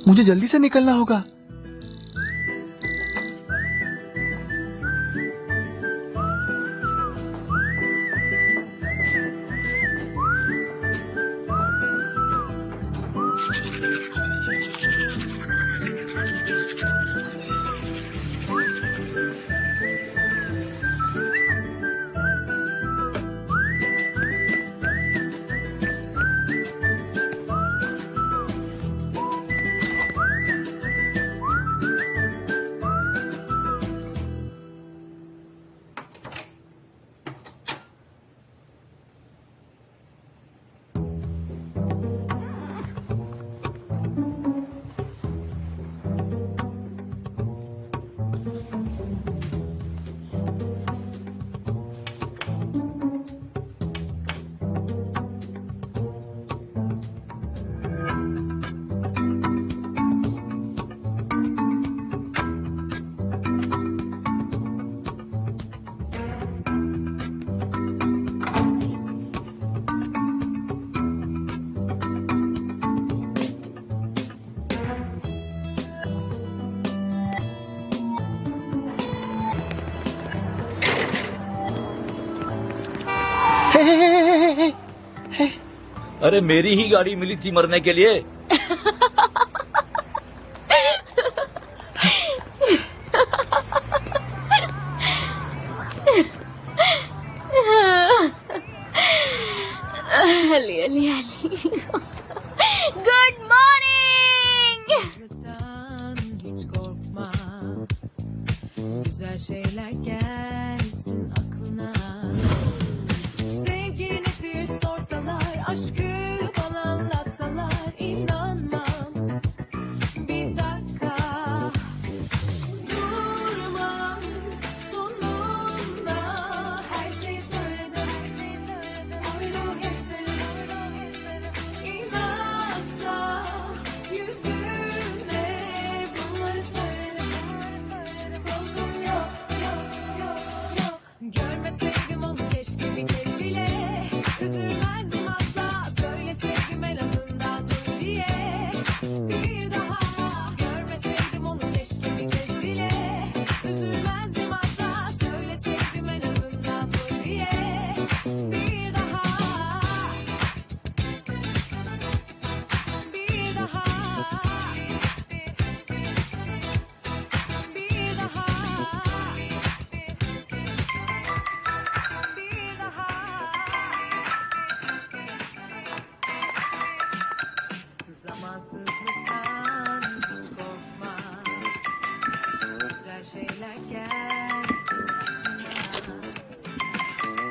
मुझे जल्दी से निकलना होगा। अरे मेरी ही गाड़ी मिली थी मरने के लिए। Ali Ali Ali good morning. Hiç korkma, güzel şeyler gelsin aklına. Sevgi nedir sorsalar, aşkı bana anlatsalar inanmam. Bir dakika durmam, sonunda her şeyi söyledim. Oyunu hislerim, inatsa yüzüne bunları söylerim. Korkum yok, yok, yok, yok. Görmeseydim onu keşke bir kez bile, üzülmezdim asla. Söyleseydim en azından duy diye. Bir daha görmeseydim onu keşke bir kez bile, üzülmezdim asla. Söyleseydim en azından duy diye. Bir daha, bir daha, bir daha, bir daha. Zamansızlıktan hiç korkma, güzel şeyler gelsin aklına.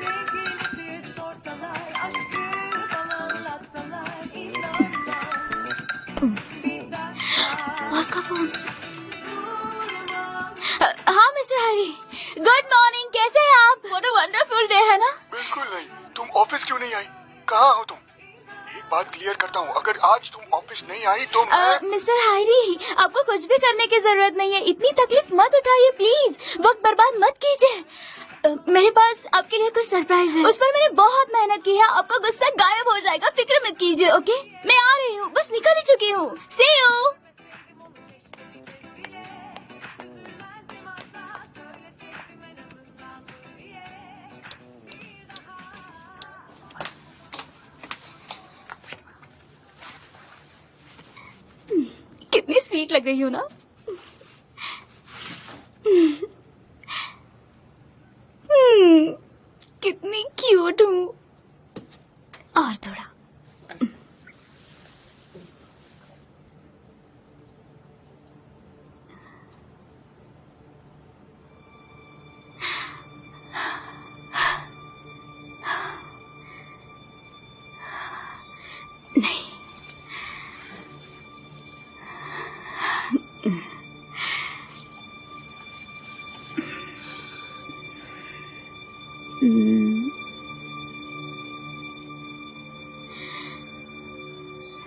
Sevgi nedir sorsalar, aşkı bana anlatsalar inanmam. Bir dakika उसका phone. durmam. हाँ mister Harry, good morning. कैसे हैं आप? What a wonderful day है ना। बिल्कुल नहीं। तुम ऑफिस क्यों नहीं आई? कहाँ हो तुम? एक बात क्लियर करता हूँ, अगर आज तुम ऑफिस नहीं आई तो मैं... मिस्टर हैरी, आपको कुछ भी करने की जरूरत नहीं है। इतनी तकलीफ मत उठाइए प्लीज। वक्त बर्बाद मत कीजिए। मेरे पास आपके लिए कुछ सरप्राइज है। उस पर मैंने बहुत मेहनत की है। आपका गुस्सा गायब हो जाएगा, फिक्र मत कीजिए। ओके, मैं आ रही हूँ, बस निकल ही चुकी हूँ। सी यू। कितनी स्वीट लग रही हो ना। कितनी क्यूट हूँ। और थोड़ा। नहीं,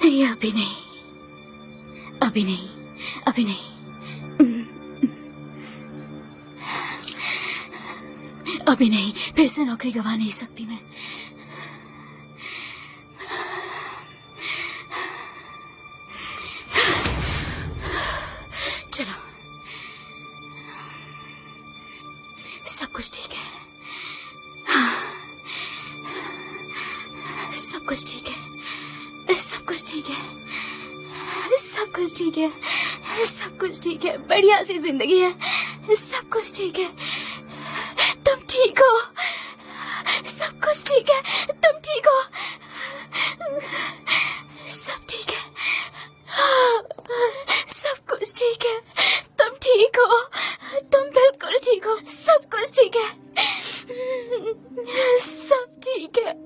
नहीं अभी नहीं, अभी नहीं, अभी नहीं। अभी नहीं, फिर से नौकरी गवा नहीं सकती मैं। कुछ ठीक है, सब कुछ ठीक है, सब कुछ ठीक है, सब कुछ ठीक है, सब कुछ ठीक है, बढ़िया सी जिंदगी है, सब कुछ ठीक है, तुम ठीक हो, सब कुछ ठीक है, तुम ठीक हो, सब ठीक है, सब कुछ ठीक है, तुम ठीक हो, तुम बिल्कुल ठीक हो, सब कुछ ठीक है, सब ठीक है।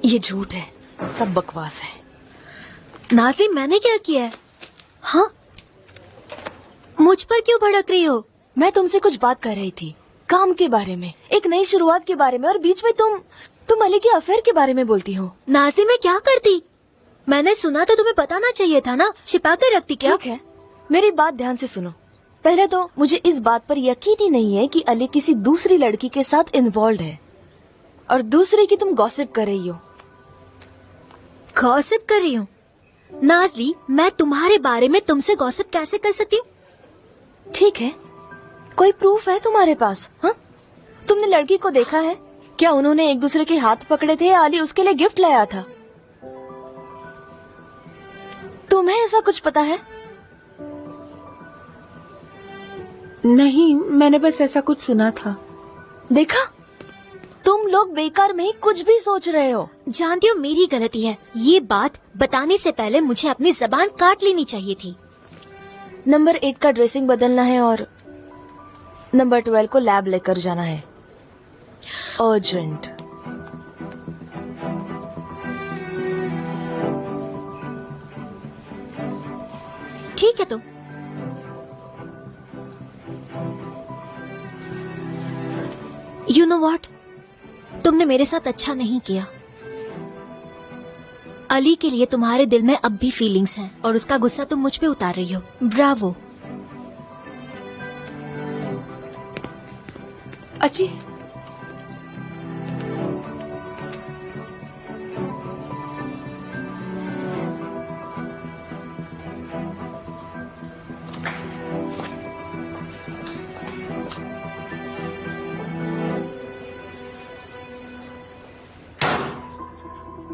ये झूठ है, सब बकवास है। नाज़िम, मैंने क्या किया है? हाँ, मुझ पर क्यों भड़क रही हो? मैं तुमसे कुछ बात कर रही थी, काम के बारे में, एक नई शुरुआत के बारे में, और बीच में तुम अली के अफेयर के बारे में बोलती हो। नाज़िम, मैं क्या करती? मैंने सुना तो तुम्हें बताना चाहिए था ना, छिपा कर रखती क्या? ठीक है, मेरी बात ध्यान से सुनो। पहले तो मुझे इस बात पर यकीन ही नहीं है कि अली किसी दूसरी लड़की के साथ इन्वॉल्व है, और दूसरी की तुम गॉसिप कर रही हो। गॉसिप कर रही हूँ? नाज़ली, मैं तुम्हारे बारे में तुमसे गॉसिप कैसे कर सकती हूँ? ठीक है, कोई प्रूफ है तुम्हारे पास? हाँ, तुमने लड़की को देखा है? क्या उन्होंने एक दूसरे के हाथ पकड़े थे या अली उसके लिए गिफ्ट लाया था? तुम्हें ऐसा कुछ पता है? नहीं, मैंने बस ऐसा कुछ सुना था। देखा, तुम लोग बेकार में ही कुछ भी सोच रहे हो। जानती हो, मेरी गलती है। ये बात बताने से पहले मुझे अपनी जबान काट लेनी चाहिए थी। नंबर 8 का ड्रेसिंग बदलना है और नंबर 12 को लैब लेकर जाना है, अर्जेंट। ठीक है तो यू नो व्हाट, तुमने मेरे साथ अच्छा नहीं किया। अली के लिए तुम्हारे दिल में अब भी फीलिंग्स हैं और उसका गुस्सा तुम मुझ पे उतार रही हो। ब्रावो। अच्छी,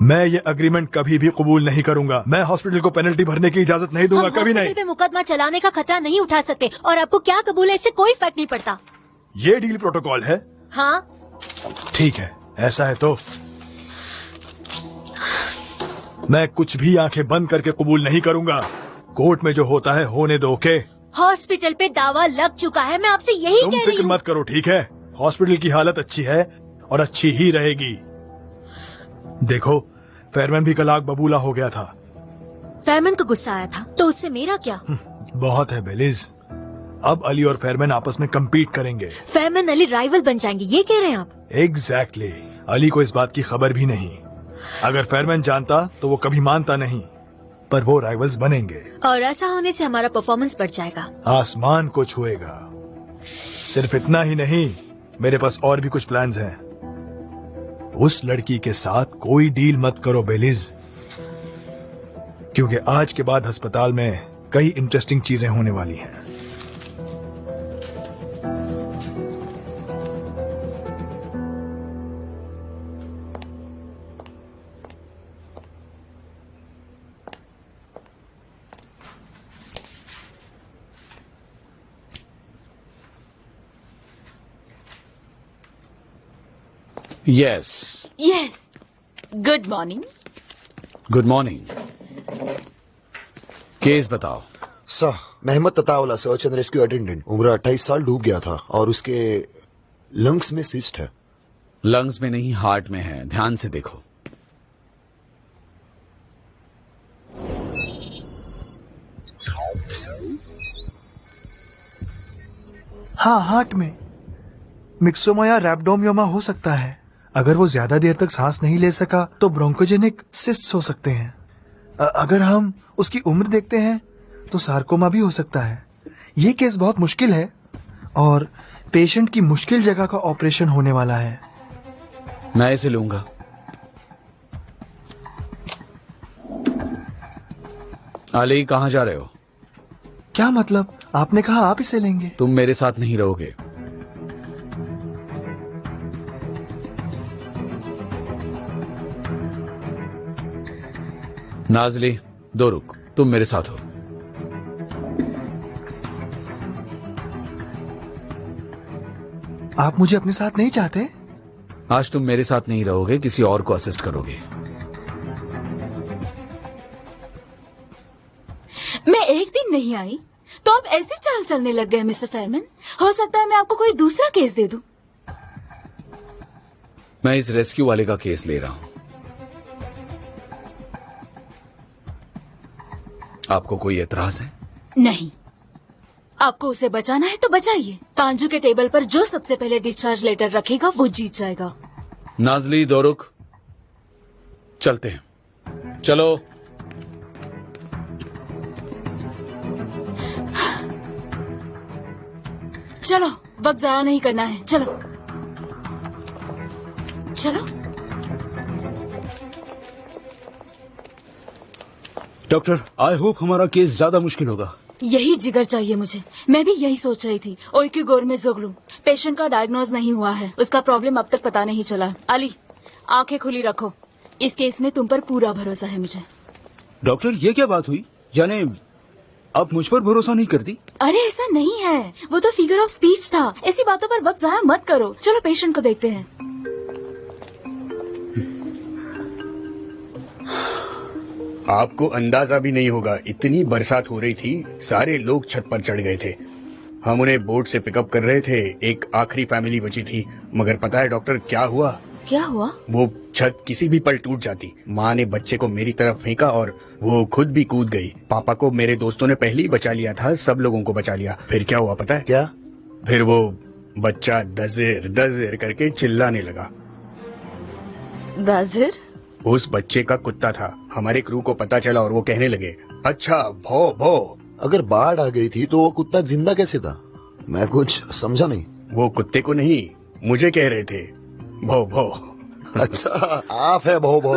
मैं ये अग्रीमेंट कभी भी कबूल नहीं करूंगा। मैं हॉस्पिटल को पेनल्टी भरने की इजाजत नहीं दूंगा, कभी नहीं। पे मुकदमा चलाने का खतरा नहीं उठा सकते और आपको क्या कबूल है, इससे कोई फर्क नहीं पड़ता। ये डील प्रोटोकॉल है? हाँ, ठीक है, ऐसा है तो मैं कुछ भी आंखें बंद करके कबूल नहीं करूंगा। कोर्ट में जो होता है होने दो। ओके? हॉस्पिटल पे दावा लग चुका है, मैं आपसे यही तुम कह रही फिक्र हूँ। मत करो, ठीक है? हॉस्पिटल की हालत अच्छी है और अच्छी ही रहेगी। देखो, फेयरमैन भी कल आग बबूला हो गया था। फेयरमैन को गुस्सा आया था तो उससे मेरा क्या? बहुत है बेलिज, अब अली और फेयरमैन आपस में कम्पीट करेंगे। फेयरमैन अली राइवल बन जाएंगे, ये कह रहे हैं आप? एग्जैक्टली। अली को इस बात की खबर भी नहीं। अगर फेयरमैन जानता तो वो कभी मानता नहीं, पर वो राइवल्स बनेंगे और ऐसा होने से हमारा परफॉर्मेंस बढ़ जाएगा, आसमान को छुएगा। सिर्फ इतना ही नहीं, मेरे पास और भी कुछ प्लान्स हैं। उस लड़की के साथ कोई डील मत करो बेलिज, क्योंकि आज के बाद अस्पताल में कई इंटरेस्टिंग चीजें होने वाली हैं। Yes. Yes, good morning. Good morning. Case बताओ। Sir, Mehmad Tatawala search and rescue attendant, उम्र 28 साल, डूब गया था और उसके लंग्स में सिस्ट है। लंग्स में नहीं, हार्ट में है, ध्यान से देखो। हाँ, हार्ट में मिक्सोमा या रैप्डोमियोमा हो सकता है। अगर वो ज्यादा देर तक सांस नहीं ले सका तो ब्रोंकोजेनिक सिस्ट्स हो सकते हैं। अगर हम उसकी उम्र देखते हैं तो सार्कोमा भी हो सकता है। ये केस बहुत मुश्किल है और पेशेंट की मुश्किल जगह का ऑपरेशन होने वाला है। मैं इसे लूंगा। अली, कहाँ जा रहे हो? क्या मतलब? आपने कहा आप इसे लेंगे। तुम मेरे साथ नहीं रहोगे। नाजली, दो रुक, तुम मेरे साथ हो। आप मुझे अपने साथ नहीं चाहते? आज तुम मेरे साथ नहीं रहोगे, किसी और को असिस्ट करोगे। मैं एक दिन नहीं आई तो आप ऐसे चाल चलने लग गए मिस्टर फेरमैन। हो सकता है मैं आपको कोई दूसरा केस दे दूं। मैं इस रेस्क्यू वाले का केस ले रहा हूं। आपको कोई एतराज है? नहीं। आपको उसे बचाना है तो बचाइए। तांजू के टेबल पर जो सबसे पहले डिस्चार्ज लेटर रखेगा वो जीत जाएगा। नाजली, दो रुक, चलते हैं। चलो। चलो, वक्त जाया नहीं करना है। चलो चलो। डॉक्टर, आई होप हमारा केस ज्यादा मुश्किल होगा। यही जिगर चाहिए मुझे। मैं भी यही सोच रही थी। ओइक्यूगोर में जोगलू पेशेंट का डायग्नोज नहीं हुआ है। उसका प्रॉब्लम अब तक पता नहीं चला। अली, आंखें खुली रखो। इस केस में तुम पर पूरा भरोसा है मुझे। डॉक्टर, ये क्या बात हुई? यानी आप मुझ पर भरोसा नहीं करती? अरे ऐसा नहीं है, वो तो फिगर ऑफ स्पीच था। ऐसी बातों पर वक्त जाया मत करो। चलो पेशेंट को देखते हैं। आपको अंदाजा भी नहीं होगा, इतनी बरसात हो रही थी, सारे लोग छत पर चढ़ गए थे। हम उन्हें बोट से पिकअप कर रहे थे। एक आखिरी फैमिली बची थी, मगर पता है डॉक्टर क्या हुआ? क्या हुआ? वो छत किसी भी पल टूट जाती। माँ ने बच्चे को मेरी तरफ फेंका और वो खुद भी कूद गई। पापा को मेरे दोस्तों ने पहले ही बचा लिया था, सब लोगों को बचा लिया। फिर क्या हुआ पता है? क्या? फिर वो बच्चा दज़िर दज़िर करके चिल्लाने लगा। दज़िर? उस बच्चे का कुत्ता था। हमारे क्रू को पता चला और वो कहने लगे, अच्छा भो भो। अगर बाढ़ आ गई थी तो वो कुत्ता जिंदा कैसे था? मैं कुछ समझा नहीं। वो कुत्ते को नहीं, मुझे कह रहे थे भो भो। अच्छा, आप है भो भो।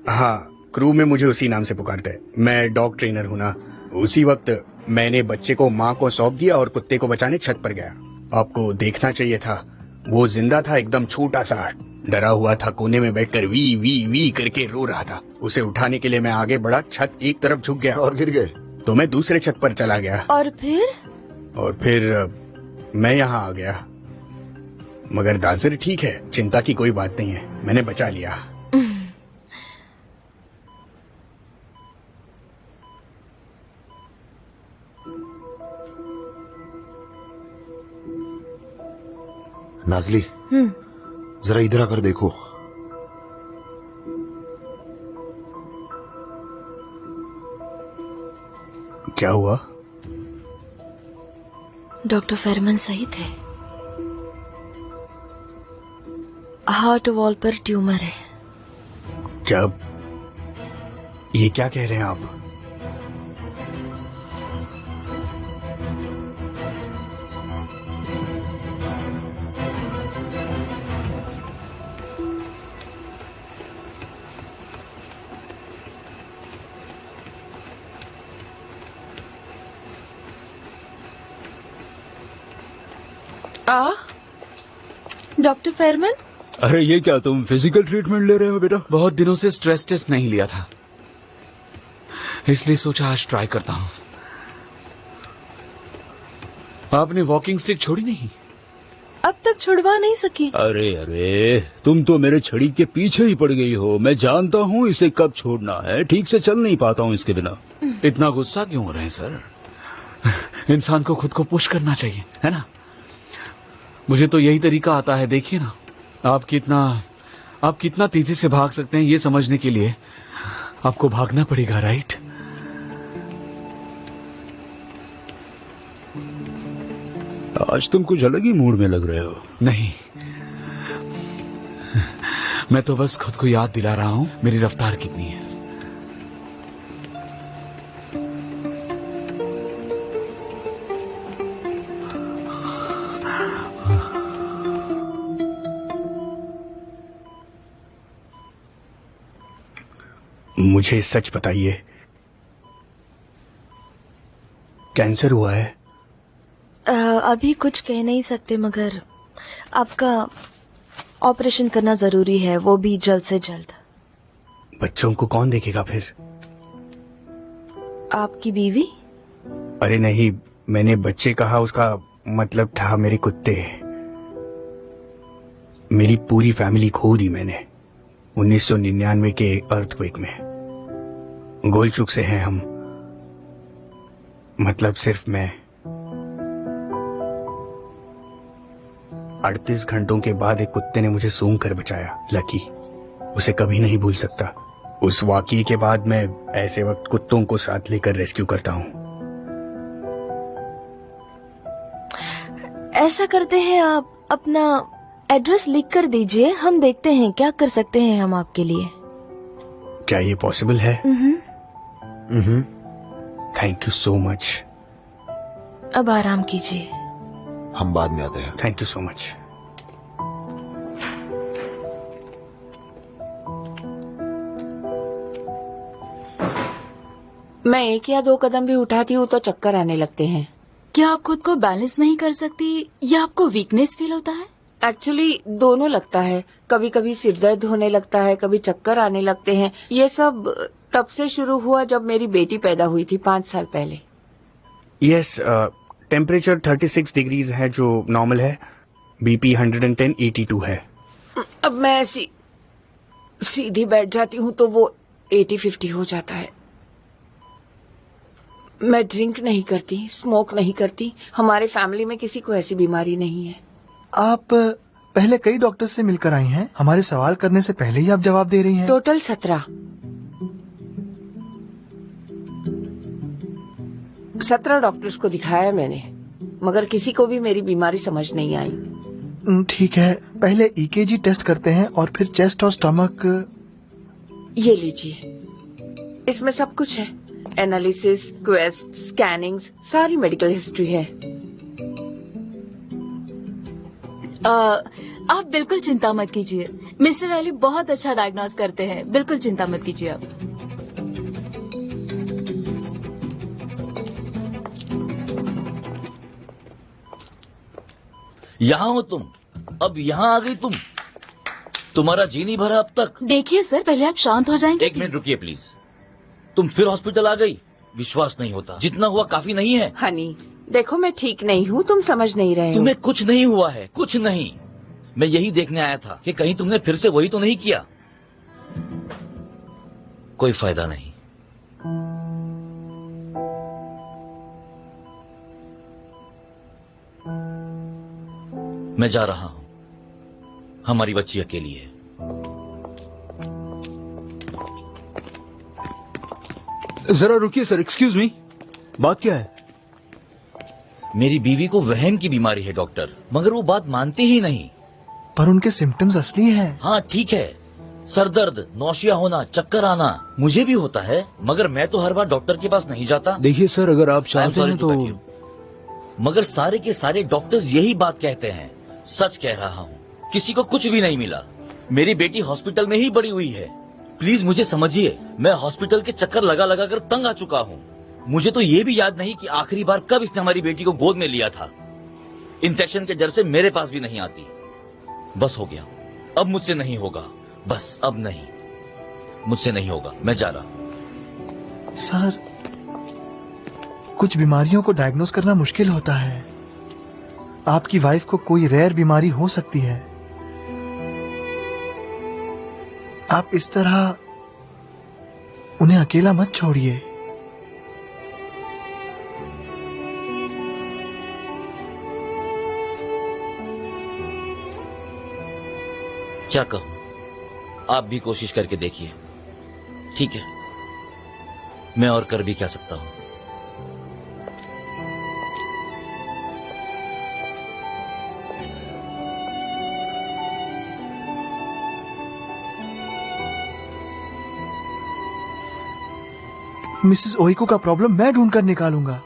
हाँ, क्रू में मुझे उसी नाम से पुकारते हैं। मैं डॉग ट्रेनर हूँ ना। उसी वक्त मैंने बच्चे को माँ को सौंप दिया और कुत्ते को बचाने छत पर गया। आपको देखना चाहिए था, वो जिंदा था, एकदम छोटा सा, डरा हुआ था, कोने में बैठकर वी वी वी करके रो रहा था। उसे उठाने के लिए मैं आगे बढ़ा, छत एक तरफ झुक गया और गिर गए। तो मैं दूसरे छत पर चला गया। और फिर मैं यहाँ आ गया। मगर दाजिर ठीक है, चिंता की कोई बात नहीं है, मैंने बचा लिया। नाजली, जरा इधर आकर देखो। क्या हुआ? डॉक्टर फेरमैन सही थे। हार्ट वॉल पर ट्यूमर है। क्या? ये क्या कह रहे हैं आप? डॉक्टर फेरमैन? अरे ये क्या, तुम फिजिकल ट्रीटमेंट ले रहे हो बेटा? बहुत दिनों से स्ट्रेस टेस्ट नहीं लिया था, इसलिए सोचा आज ट्राई करता हूं। आपने वॉकिंग स्टिक छोड़ी नहीं? अब तक छुड़वा नहीं सकी। अरे अरे, तुम तो मेरे छड़ी के पीछे ही पड़ गई हो। मैं जानता हूँ इसे कब छोड़ना है। ठीक से चल नहीं पाता हूँ इसके बिना। इतना गुस्सा क्यों हो रहे हैं सर? इंसान को खुद को पुश करना चाहिए, है ना? मुझे तो यही तरीका आता है। देखिए ना, आप कितना तेजी से भाग सकते हैं ये समझने के लिए आपको भागना पड़ेगा, राइट? आज तुम कुछ अलग ही मूड में लग रहे हो। नहीं, मैं तो बस खुद को याद दिला रहा हूं मेरी रफ्तार कितनी है। मुझे सच बताइए, कैंसर हुआ है? अभी कुछ कह नहीं सकते, मगर आपका ऑपरेशन करना जरूरी है, वो भी जल्द से जल्द। बच्चों को कौन देखेगा फिर? आपकी बीवी? अरे नहीं, मैंने बच्चे कहा, उसका मतलब था मेरे कुत्ते। मेरी पूरी फैमिली खो दी मैंने 1999 के अर्थक्वेक में। गोलचुक से हैं हम, मतलब सिर्फ मैं। 38 घंटों के बाद एक कुत्ते ने मुझे सूंघ कर बचाया। लकी, उसे कभी नहीं भूल सकता। उस वाकये के बाद मैं ऐसे वक्त कुत्तों को साथ लेकर रेस्क्यू करता हूँ। ऐसा करते हैं, आप अपना एड्रेस लिख कर दीजिए, हम देखते हैं क्या कर सकते हैं हम आपके लिए। क्या ये पॉसिबल है? Thank you so much. अब आराम कीजिए, हम बाद में आते हैं। Thank you so much. मैं 1 या 2 कदम भी उठाती हूँ तो चक्कर आने लगते हैं। क्या आप खुद को बैलेंस नहीं कर सकती या आपको वीकनेस फील होता है? एक्चुअली दोनों लगता है। कभी कभी सिर दर्द होने लगता है, कभी चक्कर आने लगते हैं। ये सब तब से शुरू हुआ जब मेरी बेटी पैदा हुई थी 5 साल पहले। यस, टेम्परेचर 36 डिग्रीज है जो नॉर्मल है। बीपी 110 82 है। अब मैं ऐसी सीधी बैठ जाती हूँ तो वो 80-50 हो जाता है। मैं ड्रिंक नहीं करती, स्मोक नहीं करती। हमारे फैमिली में किसी को ऐसी बीमारी नहीं है। आप पहले कई डॉक्टर से मिलकर आई हैं। हमारे सवाल करने से पहले ही आप जवाब दे रही हैं। टोटल 17 डॉक्टर्स को दिखाया मैंने, मगर किसी को भी मेरी बीमारी समझ नहीं आई। ठीक है, पहले ईकेजी टेस्ट करते हैं और फिर चेस्ट और स्टमक। ये लीजिए, इसमें सब कुछ है। एनालिसिस, क्वेस्ट, स्कैनिंग्स, सारी मेडिकल हिस्ट्री है। आप बिल्कुल चिंता मत कीजिए, मिस्टर अली बहुत अच्छा डायग्नोस करते हैं। बिल्कुल चिंता मत कीजिए आप। यहाँ हो तुम? अब यहाँ आ गई तुम? तुम्हारा जी नहीं भरा अब तक? देखिए सर, पहले आप शांत हो जाएंगे? एक मिनट रुकिए प्लीज। तुम फिर हॉस्पिटल आ गई? विश्वास नहीं होता। जितना हुआ काफी नहीं है? हनी, देखो मैं ठीक नहीं हूँ, तुम समझ नहीं रहे हो। तुम्हें कुछ नहीं हुआ है, कुछ नहीं। मैं यही देखने आया था कि कहीं तुमने फिर से वही तो नहीं किया। कोई फायदा नहीं। मैं जा रहा हूं, हमारी बच्ची अकेली है। जरा रुकिए सर, एक्सक्यूज मी, बात क्या है? मेरी बीवी को वहम की बीमारी है डॉक्टर, मगर वो बात मानते ही नहीं। पर उनके सिम्टम्स असली हैं। हाँ ठीक है, सर दर्द, नौशिया होना, चक्कर आना मुझे भी होता है, मगर मैं तो हर बार डॉक्टर के पास नहीं जाता। देखिए सर, अगर आप चाहते हैं तो। मगर सारे के सारे डॉक्टर्स यही बात कहते हैं। सच कह रहा हूँ, किसी को कुछ भी नहीं मिला। मेरी बेटी हॉस्पिटल में ही बड़ी हुई है। प्लीज मुझे समझिए, मैं हॉस्पिटल के चक्कर लगा लगा कर तंग आ चुका हूँ। मुझे तो ये भी याद नहीं कि आखिरी बार कब इसने हमारी बेटी को गोद में लिया था। इन्फेक्शन के डर से मेरे पास भी नहीं आती। बस हो गया, अब मुझसे नहीं होगा। बस अब नहीं, मुझसे नहीं होगा, मैं जा रहा हूं। सर, कुछ बीमारियों को डायग्नोस करना मुश्किल होता है। आपकी वाइफ को कोई रेयर बीमारी हो सकती है। आप इस तरह उन्हें अकेला मत छोड़िए। क्या कहूं, आप भी कोशिश करके देखिए। ठीक है, मैं और कर भी क्या सकता हूं। मिसेस ओइको का प्रॉब्लम मैं ढूंढ कर निकालूंगा।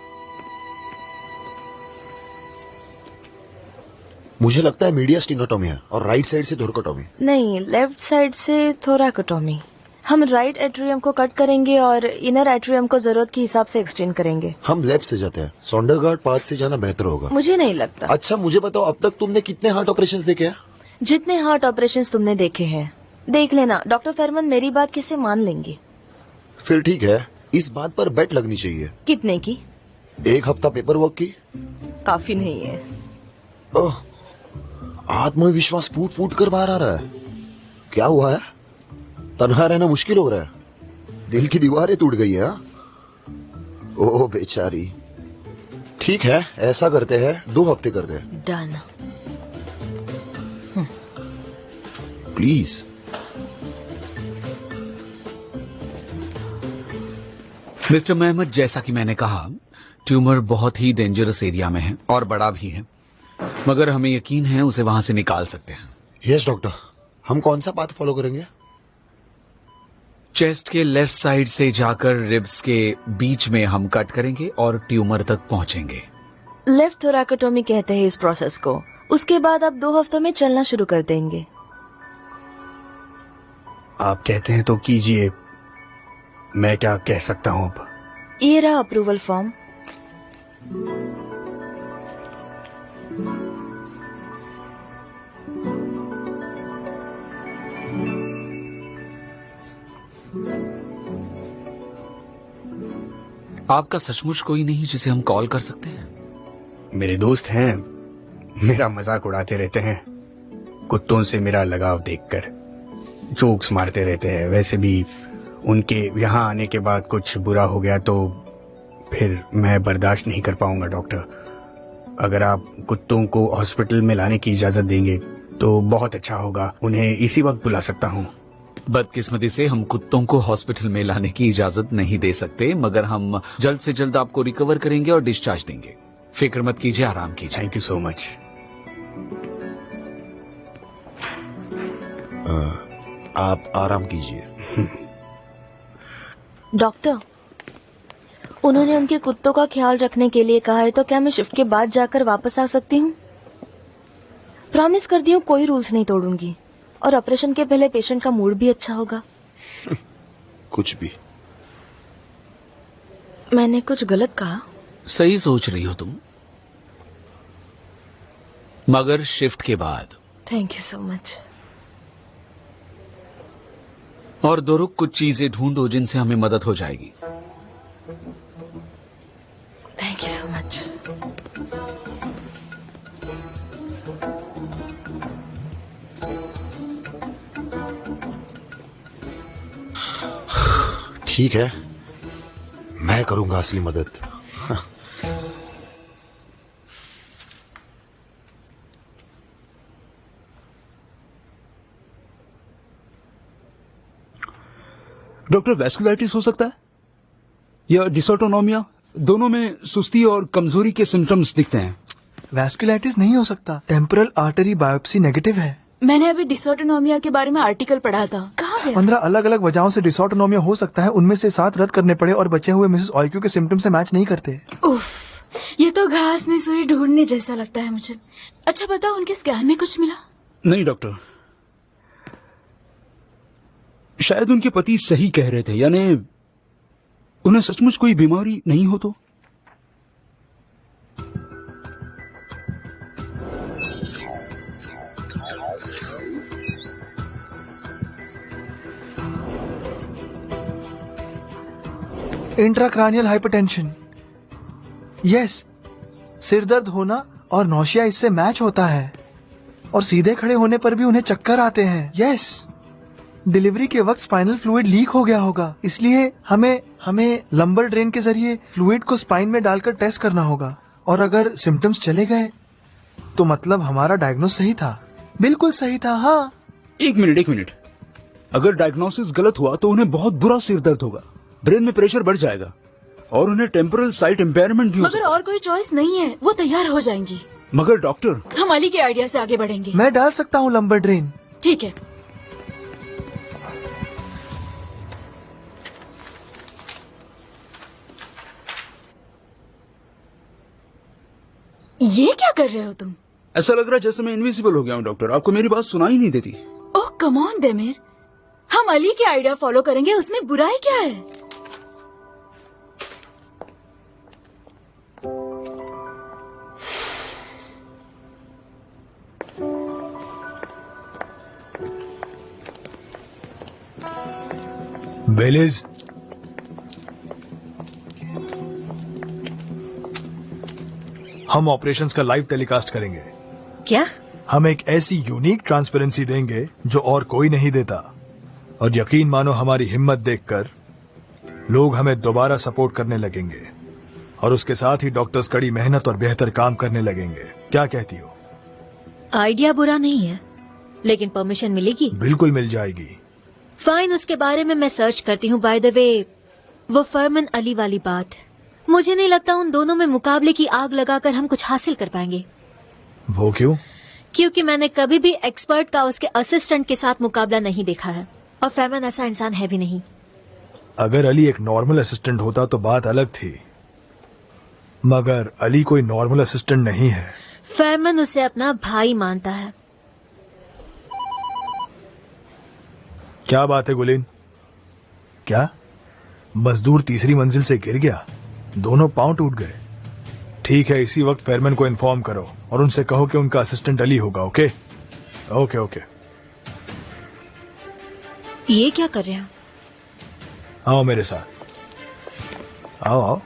मुझे लगता है मीडिया स्टीनोटोमी है और राइट साइड से थोरकोटोमी। नहीं, लेफ्ट साइड से थोरैकोटोमी। हम राइट एट्रियम को कट करेंगे और इनर एट्रियम को जरूरत के हिसाब से एक्सटेंड करेंगे। हम लेफ्ट से जाते हैं, सोंडरगार्ड पाथ से जाना बेहतर होगा। मुझे नहीं लगता। अच्छा मुझे बताओ, अब तक तुमने कितने हार्ट ऑपरेशंस देखे हैं? जितने हार्ट ऑपरेशंस तुमने देखे हैं। देख लेना, डॉक्टर फेरमन मेरी बात किसे मान लेंगे। फिर ठीक है, इस बात पर बेट लगनी चाहिए। कितने की? 1 हफ्ता पेपर वर्क की। काफी नहीं है। ओह, आत्मविश्वास फूट फूट कर बाहर आ रहा है। क्या हुआ है? तन्हा रहना मुश्किल हो रहा है। दिल की दीवारें टूट गई है। ओह बेचारी। ठीक है, ऐसा करते हैं, 2 हफ्ते करते हैं। डन। प्लीज। मिस्टर महमद, जैसा कि मैंने कहा, ट्यूमर बहुत ही डेंजरस एरिया में है और बड़ा भी है, मगर हमें यकीन है उसे वहां से निकाल सकते हैं। Yes doctor. हम कौन सा पाथ फॉलो करेंगे? चेस्ट के लेफ्ट साइड से जाकर रिब्स के बीच में हम कट करेंगे और ट्यूमर तक पहुंचेंगे। लेफ्ट थोरैकोटोमी कहते हैं इस प्रोसेस को। उसके बाद आप 2 हफ्तों में चलना शुरू कर देंगे। आप कहते हैं तो कीजिए, मैं क्या कह सकता हूँ अब? ये रहा अप्रूवल फॉर्म। आपका सचमुच कोई नहीं जिसे हम कॉल कर सकते हैं? मेरे दोस्त हैं, मेरा मजाक उड़ाते रहते हैं। कुत्तों से मेरा लगाव देखकर जोक्स मारते रहते हैं। वैसे भी उनके यहाँ आने के बाद कुछ बुरा हो गया तो फिर मैं बर्दाश्त नहीं कर पाऊंगा। डॉक्टर, अगर आप कुत्तों को हॉस्पिटल में लाने की इजाजत देंगे तो बहुत अच्छा होगा। उन्हें इसी वक्त बुला सकता हूँ। बदकिस्मती से हम कुत्तों को हॉस्पिटल में लाने की इजाजत नहीं दे सकते, मगर हम जल्द से जल्द आपको रिकवर करेंगे और डिस्चार्ज देंगे। फिक्र मत कीजिए, आराम कीजिए। Thank you so much. आप आराम कीजिए। डॉक्टर, उन्होंने उनके कुत्तों का ख्याल रखने के लिए कहा है, तो क्या मैं शिफ्ट के बाद जाकर वापस आ सकती हूँ? प्रॉमिस करती हूँ कोई रूल्स नहीं तोड़ूंगी, और ऑपरेशन के पहले पेशेंट का मूड भी अच्छा होगा। कुछ भी। मैंने कुछ गलत कहा? सही सोच रही हो तुम, मगर शिफ्ट के बाद। Thank you so much. और दो रुक कुछ चीजें ढूंढो जिनसे हमें मदद हो जाएगी। Thank you so much. ठीक है, मैं करूंगा असली मदद। डॉक्टर, वैस्कुलाइटिस हो सकता है या डिसऑटोनोमिया? दोनों में सुस्ती और कमजोरी के सिम्टम्स दिखते हैं। वैस्कुलाइटिस नहीं हो सकता, टेम्पोरल आर्टरी बायोप्सी नेगेटिव है। मैंने अभी डिसऑटोनोमिया के बारे में आर्टिकल पढ़ा था। कहाँ गया? 15 अलग अलग वजहों से डिसऑटोनोमिया हो सकता है, उनमें से 7 रद्द करने पड़े और बचे हुए मिसेस ऑयक्यू के सिम्टम से मैच नहीं करते। उफ, ये तो घास में सुई ढूंढने जैसा लगता है मुझे। अच्छा बताओ, उनके स्कैन में कुछ मिला? नहीं डॉक्टर, शायद उनके पति सही कह रहे थे, यानी उन्हें सचमुच कोई बीमारी नहीं हो तो। इंट्राक्रैनियल हाइपरटेंशन, यस, सिर दर्द होना और नौशिया इससे मैच होता है और सीधे खड़े होने पर भी उन्हें चक्कर आते हैं। यस, डिलीवरी के वक्त स्पाइनल फ्लूइड लीक हो गया होगा, इसलिए हमें लंबर ड्रेन के जरिए फ्लूइड को स्पाइन में डालकर टेस्ट करना होगा। और अगर सिम्टम्स चले गए तो मतलब हमारा डायग्नोस सही था। बिल्कुल सही था। हाँ, एक मिनट। अगर डायग्नोसिस गलत हुआ तो उन्हें बहुत बुरा सिर दर्द होगा, ब्रेन में प्रेशर बढ़ जाएगा और उन्हें टेम्पोरल साइट इम्पेयरमेंट भी हो मगर सकता है। और कोई चॉइस नहीं है, वो तैयार हो जाएंगी। मगर डॉक्टर, हम अली के आइडिया से आगे बढ़ेंगे। मैं डाल सकता हूँ लंबर ड्रेन। ठीक है। ये क्या कर रहे हो तुम? ऐसा लग रहा है जैसे मैं इनविजिबल हो गया हूँ डॉक्टर, आपको मेरी बात सुनाई नहीं देती। ओह कम ऑन देमिर, हम अली के आइडिया फॉलो करेंगे, उसमें बुराई क्या है? बेलिज, हम ऑपरेशंस का लाइव टेलीकास्ट करेंगे। क्या? हम एक ऐसी यूनिक ट्रांसपेरेंसी देंगे जो और कोई नहीं देता, और यकीन मानो हमारी हिम्मत देखकर लोग हमें दोबारा सपोर्ट करने लगेंगे और उसके साथ ही डॉक्टर्स कड़ी मेहनत और बेहतर काम करने लगेंगे। क्या कहती हो? आइडिया बुरा नहीं है, लेकिन परमिशन मिलेगी? बिल्कुल मिल जाएगी। फाइन, उसके बारे में मैं सर्च करती हूँ। बाय द वे, वो फरमान अली वाली बात, मुझे नहीं लगता उन दोनों में मुकाबले की आग लगाकर हम कुछ हासिल कर पाएंगे। वो क्यों? क्योंकि मैंने कभी भी एक्सपर्ट का उसके असिस्टेंट के साथ मुकाबला नहीं देखा है, और फरमान ऐसा इंसान है भी नहीं। अगर अली एक नॉर्मल असिस्टेंट होता तो बात अलग थी, मगर अली कोई नॉर्मल असिस्टेंट नहीं है। फरमान उसे अपना भाई मानता है। क्या बात है गुलीन? क्या मजदूर तीसरी मंजिल से गिर गया? दोनों पांव टूट गए। ठीक है, इसी वक्त फेयरमैन को इन्फॉर्म करो और उनसे कहो कि उनका असिस्टेंट अली होगा। Okay okay okay. ये क्या कर रहे हैं? आओ मेरे साथ, आओ आओ।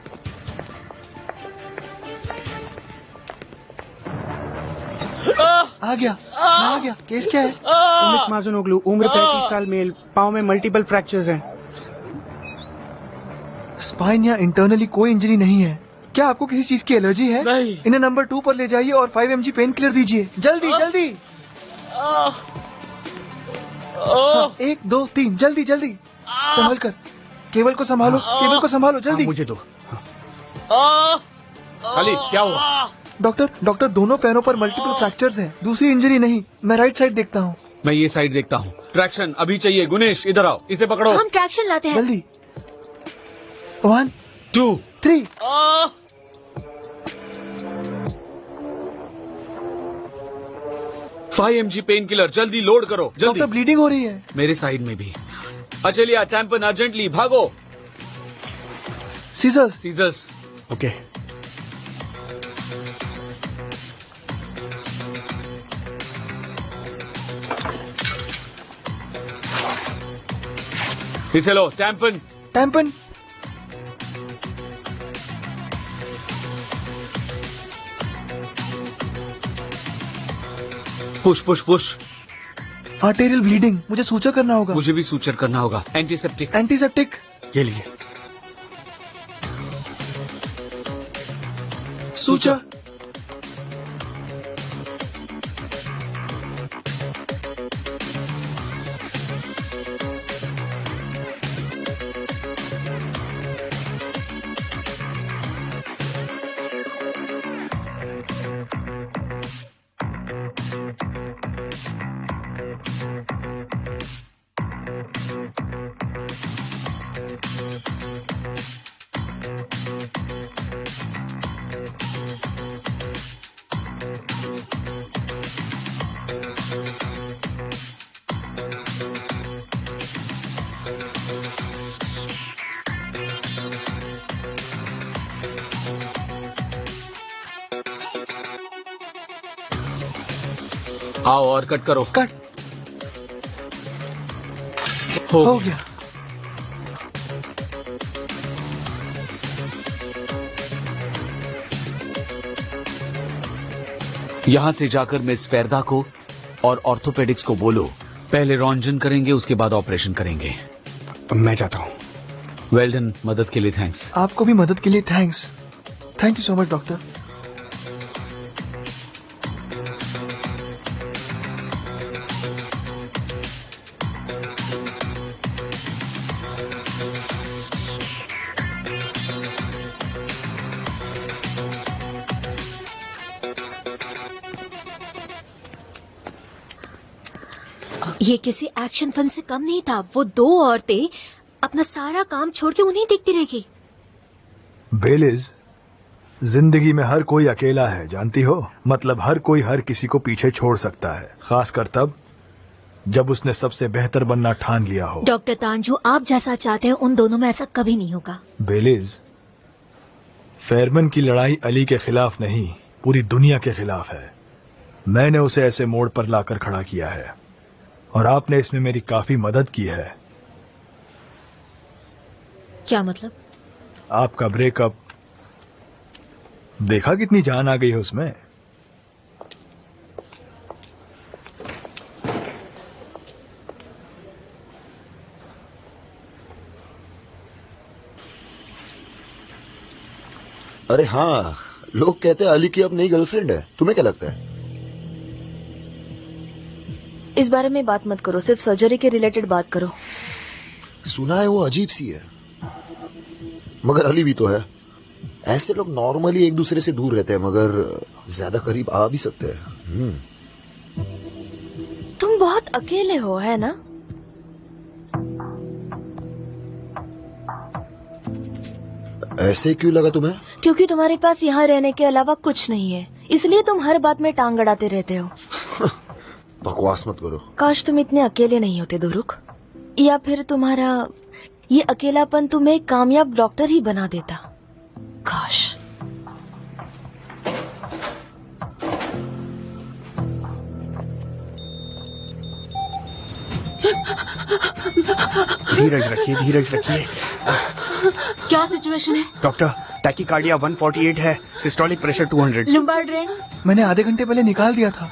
आ गया। केस क्या है? उमित माजुनोगलू, उम्र 35 साल, मेल, पाँव में मल्टीपल फ्रैक्चर्स हैं। स्पाइन या इंटरनली कोई इंजरी नहीं है। क्या आपको किसी चीज की एलर्जी है? नहीं। इन्हें नंबर 2 पर ले जाइए और 5 mg पेन किलर दीजिए। जल्दी जल्दी। 1 2 3, जल्दी जल्दी। संभल कर, केबल को संभालो जल्दी। मुझे दो। अली, क्या हुआ? डॉक्टर दोनों पैरों पर मल्टीपल फ्रैक्चर्स हैं, दूसरी इंजरी नहीं। मैं राइट साइड देखता हूँ। मैं ये साइड देखता हूँ। ट्रैक्शन अभी चाहिए। गुनेश, इधर आओ, इसे पकड़ो। हम ट्रैक्शन लाते हैं। जल्दी। 1 2 3। 5 mg पेन किलर, जल्दी लोड करो, जल्दी। डॉक्टर, ब्लीडिंग हो रही है। मेरे साइड में भी। अचलिया, टैंपन अर्जेंटली, भागो। सीजर्स। ओके। इसे लो, टैंपन। पुश। आर्टेरियल ब्लीडिंग, मुझे सूचर करना होगा। मुझे भी सूचर करना होगा। एंटीसेप्टिक। ये लिए। सूचर। आओ और कट करो। कट हो गया। यहाँ से जाकर मिस फेरदा को और ऑर्थोपेडिक्स को बोलो, पहले रॉन्जन करेंगे, उसके बाद ऑपरेशन करेंगे। मैं जाता हूँ। वेल डन, मदद के लिए थैंक्स। आपको भी मदद के लिए thanks. Thank you so much doctor. ये किसी एक्शन फिल्म से कम नहीं था। वो दो औरतें अपना सारा काम छोड़ के उन्हें देखती रहेगी। बेलिज, जिंदगी में हर कोई अकेला है, जानती हो? मतलब हर कोई हर किसी को पीछे छोड़ सकता है, खासकर तब जब उसने सबसे बेहतर बनना ठान लिया हो। डॉक्टर तांजू, आप जैसा चाहते हैं उन दोनों में ऐसा कभी नहीं होगा। बेलिज, फेरमन की लड़ाई अली के खिलाफ नहीं, पूरी दुनिया के खिलाफ है। मैंने उसे ऐसे मोड़ पर लाकर खड़ा किया है और आपने इसमें मेरी काफी मदद की है। क्या मतलब? आपका ब्रेकअप देखा कितनी जान आ गई है उसमें। अरे हाँ, लोग कहते हैं अली की अब नई गर्लफ्रेंड है। तुम्हें क्या लगता है? इस बारे में बात मत करो, सिर्फ सर्जरी के रिलेटेड बात करो। सुना है वो अजीब सी है, मगर अली भी तो है। ऐसे लोग नॉर्मली एक दूसरे से दूर रहते हैं, मगर ज्यादा करीब आ भी सकते हैं। तुम बहुत अकेले हो, है ना? ऐसे क्यों लगा तुम्हें? क्योंकि तुम्हारे पास यहाँ रहने के अलावा कुछ नहीं है, इसलिए तुम हर बात में टांग अड़ाते रहते हो। बकवास मत करो। काश तुम इतने अकेले नहीं होते दुरुक, या फिर तुम्हारा ये अकेलापन तुम्हें एक कामयाब डॉक्टर ही बना देता। काश। धीरज रखिए, धीरज रखिए। क्या सिचुएशन है? डॉक्टर, टैकीकार्डिया 148 है, सिस्टोलिक प्रेशर 200। लुम्बार ड्रेन? मैंने आधे घंटे पहले निकाल दिया था।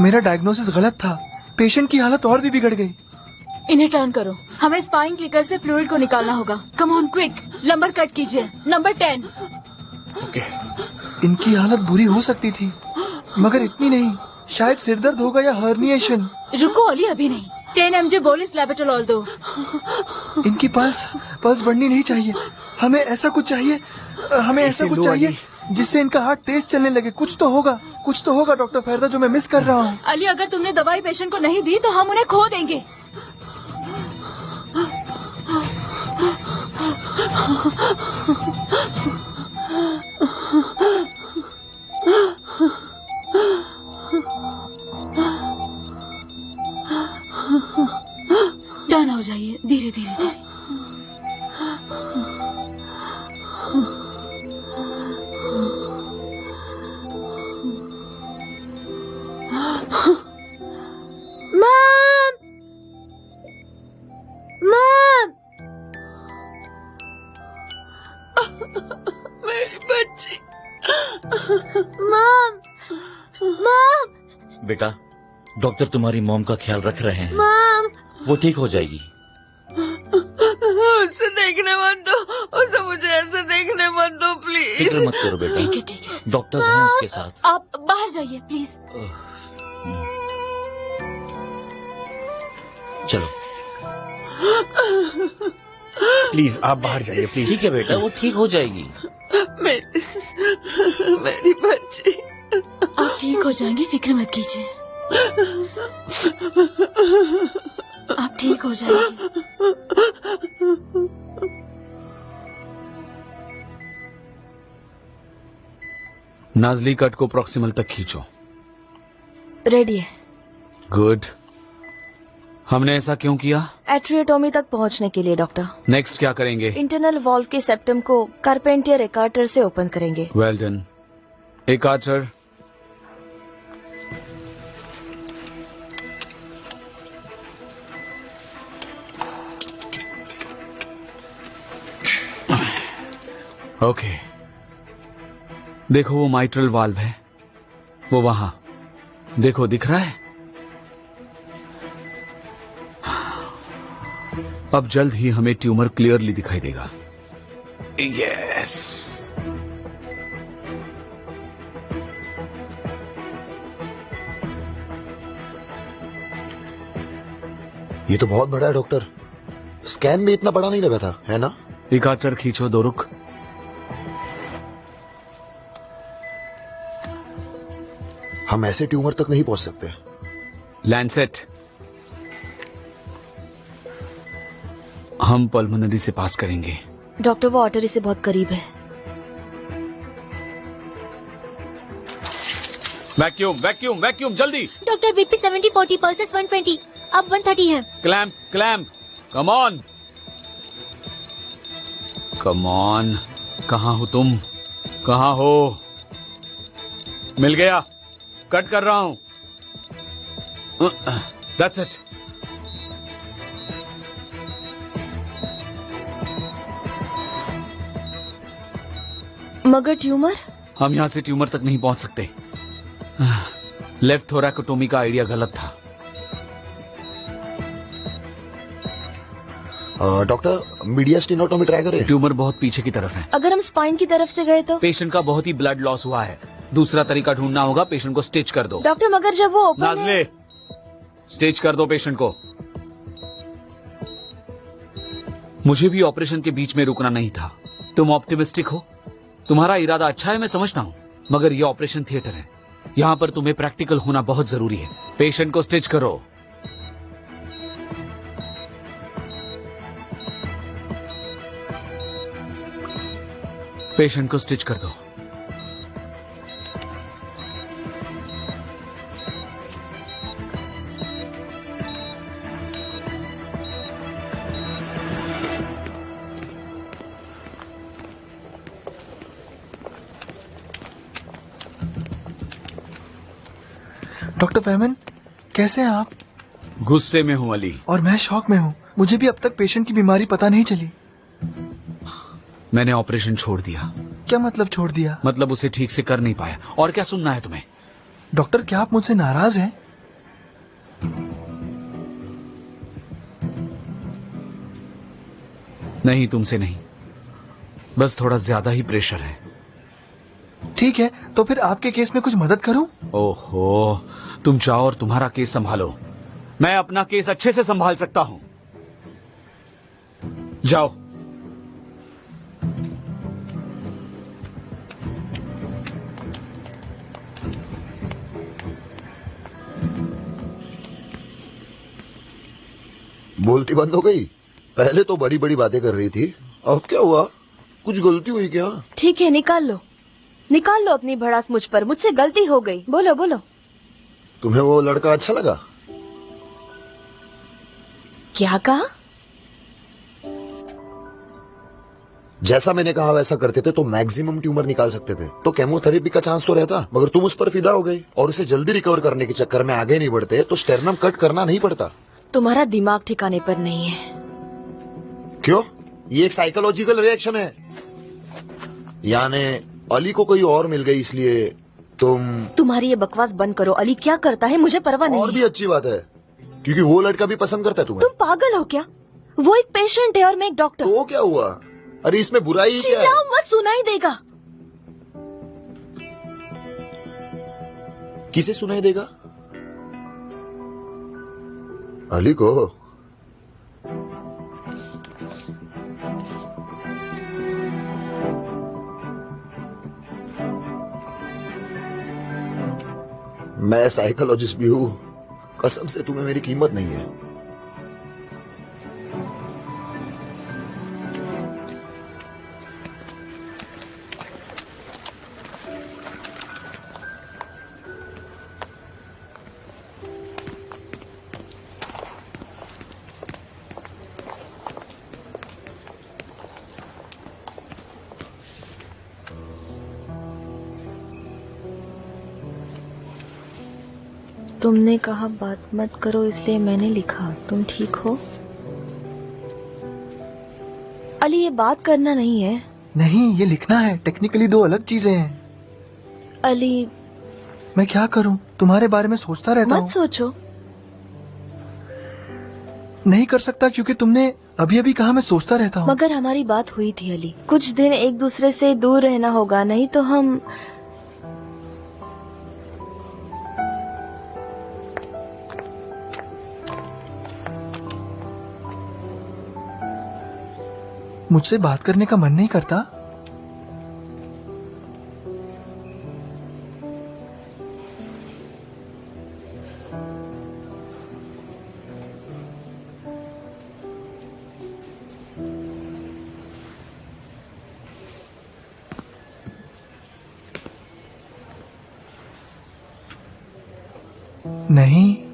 मेरा डायग्नोसिस गलत था, पेशेंट की हालत और भी बिगड़ गई। इन्हें टर्न करो, हमें स्पाइन क्लिकर से फ्लूइड को निकालना होगा। Come on quick, number cut कीजिए, नंबर 10। ओके। इनकी हालत बुरी हो सकती थी, मगर इतनी नहीं। शायद सिरदर्द होगा या हर्निएशन। रुको अली, अभी नहीं। 10 mg बोलिस लेबेटोलॉल दो। इनकी पल्स बढ़नी नहीं चाहिए। हमें ऐसा कुछ चाहिए, हमें ऐसा कुछ चाहिए जिससे इनका हार्ट तेज चलने लगे। कुछ तो होगा डॉक्टर फेरदा, जो मैं मिस कर रहा हूँ। अली, अगर तुमने दवाई पेशेंट को नहीं दी तो हम उन्हें खो देंगे। टर्न हो जाइए, धीरे धीरे धीरे। मेरी बच्ची। बेटा, डॉक्टर तुम्हारी मॉम का ख्याल रख रहे हैं। वो ठीक हो जाएगी। उसे देखने मत दो, उसे मुझे ऐसे देखने मत दो प्लीज। फिक्र मत करो बेटा, ठीक है। डॉक्टर्स हैं उसके साथ। आप बाहर जाइए प्लीज। चलो प्लीज आप बाहर जाइए प्लीज। ठीक है बेटा, वो ठीक हो जाएगी। मेरी बच्ची। आप ठीक हो जाएंगे, फिक्र मत कीजिए। आप ठीक हो जाएंगे। नाजली कट को प्रॉक्सिमल तक खींचो। रेडी है। गुड। हमने ऐसा क्यों किया? एट्रियोटोमी तक पहुंचने के लिए डॉक्टर। नेक्स्ट क्या करेंगे? इंटरनल वॉल्व के सेप्टम को कारपेंटियर एकार्टर से ओपन करेंगे। Well done. एकार्टर। ओके। देखो वो माइट्रल वाल्व है, वो वहां देखो, दिख रहा है? अब जल्द ही हमें ट्यूमर क्लियरली दिखाई देगा। यस। ये तो बहुत बड़ा है डॉक्टर, स्कैन में इतना बड़ा नहीं लगा था, है ना? एक आचर खींचो, दो रुख। हम ऐसे ट्यूमर तक नहीं पहुंच सकते। लैंसेट, हम पल्मोनरी से पास करेंगे। डॉक्टर वो आर्टरी से बहुत करीब है। वैक्यूम वैक्यूम वैक्यूम, जल्दी। डॉक्टर बीपी 70 40 पल्सेस 120, अब 130 है। Clamp clamp, come on come on. कहाँ हो तुम, कहाँ हो? मिल गया, कट कर रहा हूं। That's it. मगर ट्यूमर? हम यहां से ट्यूमर तक नहीं पहुंच सकते। लेफ्ट थोरैकोटोमी का आइडिया गलत था। डॉक्टर मीडियास्टेनोटोमी ट्राई करें। ट्यूमर बहुत पीछे की तरफ है। अगर हम स्पाइन की तरफ से गए तो? पेशेंट का बहुत ही ब्लड लॉस हुआ है, दूसरा तरीका ढूंढना होगा। पेशेंट को स्टिच कर दो। डॉक्टर मगर जब वो ओपन नाज़ले, स्टिच कर दो पेशेंट को। मुझे भी ऑपरेशन के बीच में रुकना नहीं था। तुम ऑप्टिमिस्टिक हो, तुम्हारा इरादा अच्छा है, मैं समझता हूँ, मगर ये ऑपरेशन थिएटर है, यहाँ पर तुम्हें प्रैक्टिकल होना बहुत जरूरी है। पेशेंट को स्टिच करो। पेशेंट को स्टिच कर दो। डॉक्टर फैमन, कैसे हैं आप? गुस्से में हूं अली। और मैं शॉक में हूँ। मुझे भी अब तक पेशेंट की बीमारी पता नहीं चली। मैंने ऑपरेशन छोड़ दिया। क्या मतलब छोड़ दिया? मतलब उसे ठीक से कर नहीं पाया। और क्या सुनना है तुम्हें? डॉक्टर, क्या आप मुझसे नाराज हैं? नहीं, तुमसे नहीं, बस थोड़ा ज्यादा ही प्रेशर है। ठीक है, तो फिर आपके केस में कुछ मदद करूं? ओहो, तुम जाओ और तुम्हारा केस संभालो। मैं अपना केस अच्छे से संभाल सकता हूं। जाओ। बोलती बंद हो गई? पहले तो बड़ी बड़ी बातें कर रही थी, अब क्या हुआ? कुछ गलती हुई क्या? ठीक है, निकाल लो अपनी भड़ास मुझ पर। मुझसे गलती हो गई। बोलो बोलो। तुम्हें वो लड़का अच्छा लगा? क्या कहा? जैसा मैंने कहा वैसा करते थे तो मैक्सिमम ट्यूमर निकाल सकते थे, तो केमोथेरेपी का चांस तो रहता, मगर तुम उस पर फिदा हो गई और उसे जल्दी रिकवर करने के चक्कर में आगे नहीं बढ़ते तो स्टेरनम कट करना नहीं पड़ता। तुम्हारा दिमाग ठिकाने पर नहीं है। क्यों? ये एक साइकोलॉजिकल रिएक्शन है। यानी अली को कोई और मिल गई इसलिए तुम्हारी ये बकवास बंद करो। अली क्या करता है मुझे परवाह नहीं और भी अच्छी बात है, क्योंकि वो लड़का भी पसंद करता है तुम्हें। तुम पागल हो क्या? वो एक पेशेंट है और मैं एक डॉक्टर। तो क्या हुआ? अरे इसमें बुराई क्या है? चिल्लाओ मत, सुनाई देगा। किसे सुनाई देगा? अली को। मैं साइकोलॉजिस्ट भी हूं, कसम से तुम्हें मेरी कीमत नहीं है। तुमने कहा बात मत करो इसलिए मैंने लिखा। तुम ठीक हो? अली ये बात करना नहीं है। नहीं, ये लिखना है। टेक्निकली दो अलग चीजें हैं। अली, मैं क्या करूं? तुम्हारे बारे में सोचता रहता मत हूं। सोचो। नहीं कर सकता क्योंकि तुमने अभी अभी कहा मैं सोचता रहता हूं। मगर हमारी बात हुई थी अली, कुछ दिन एक दूसरे से दूर रहना होगा, नहीं तो हम। मुझसे बात करने का मन नहीं करता? नहीं।